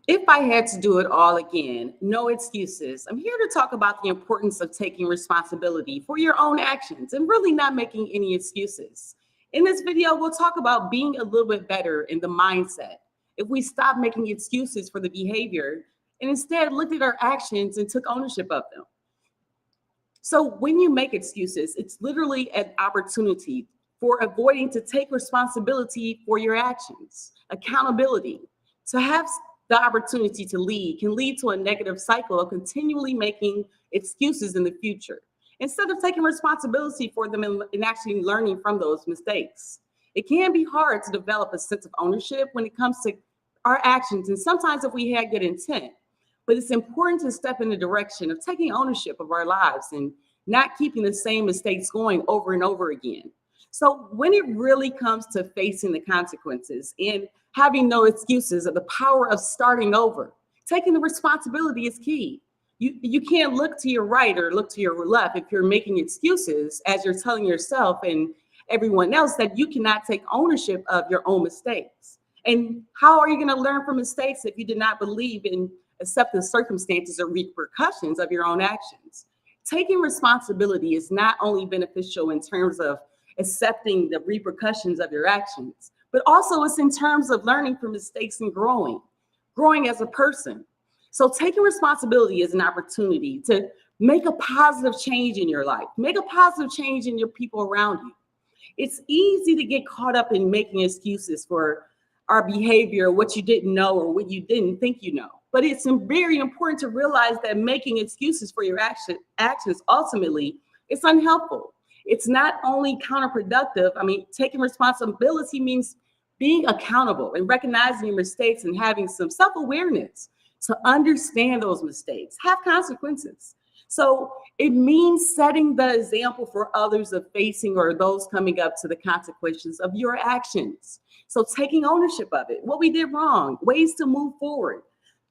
If I had to do it all again, no excuses. I'm here to talk about the importance of taking responsibility for your own actions and really not making any excuses. In this video, we'll talk about being a little bit better in the mindset. If we stop making excuses for the behavior and instead looked at our actions and took ownership of them. So when you make excuses, it's literally an opportunity for avoiding to take responsibility for your actions, accountability. To have the opportunity to lead can lead to a negative cycle of continually making excuses in the future instead of taking responsibility for them and actually learning from those mistakes. It can be hard to develop a sense of ownership when it comes to our actions, and sometimes if we had good intent. But it's important to step in the direction of taking ownership of our lives and not keeping the same mistakes going over and over again. So when it really comes to facing the consequences and having no excuses of the power of starting over, taking the responsibility is key. You can't look to your right or look to your left if you're making excuses as you're telling yourself and everyone else that you cannot take ownership of your own mistakes. And how are you going to learn from mistakes if you did not believe in accept the circumstances or repercussions of your own actions? Taking responsibility is not only beneficial in terms of accepting the repercussions of your actions, but also it's in terms of learning from mistakes and growing as a person. So taking responsibility is an opportunity to make a positive change in your life, make a positive change in your people around you. It's easy to get caught up in making excuses for our behavior, what you didn't know or what you didn't think you know. But it's very important to realize that making excuses for your actions ultimately it's unhelpful. It's not only counterproductive. I mean, taking responsibility means being accountable and recognizing your mistakes and having some self-awareness to understand those mistakes, have consequences. So it means setting the example for others of facing or those coming up to the consequences of your actions. So taking ownership of it, what we did wrong, ways to move forward.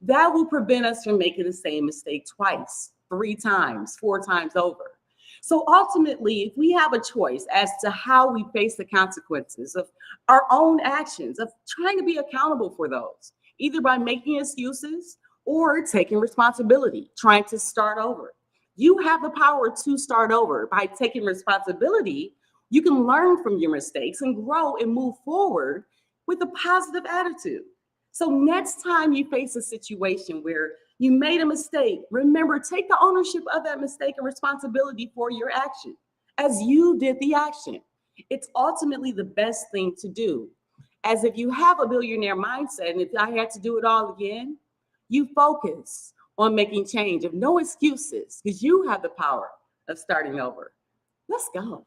That will prevent us from making the same mistake twice, 3 times, 4 times over. So ultimately, if we have a choice as to how we face the consequences of our own actions, of trying to be accountable for those, either by making excuses or taking responsibility, trying to start over. You have the power to start over. By taking responsibility, you can learn from your mistakes and grow and move forward with a positive attitude. So next time you face a situation where you made a mistake, remember, take the ownership of that mistake and responsibility for your action as you did the action. It's ultimately the best thing to do. As if you have a billionaire mindset, and if I had to do it all again, you focus on making change of no excuses because you have the power of starting over. Let's go.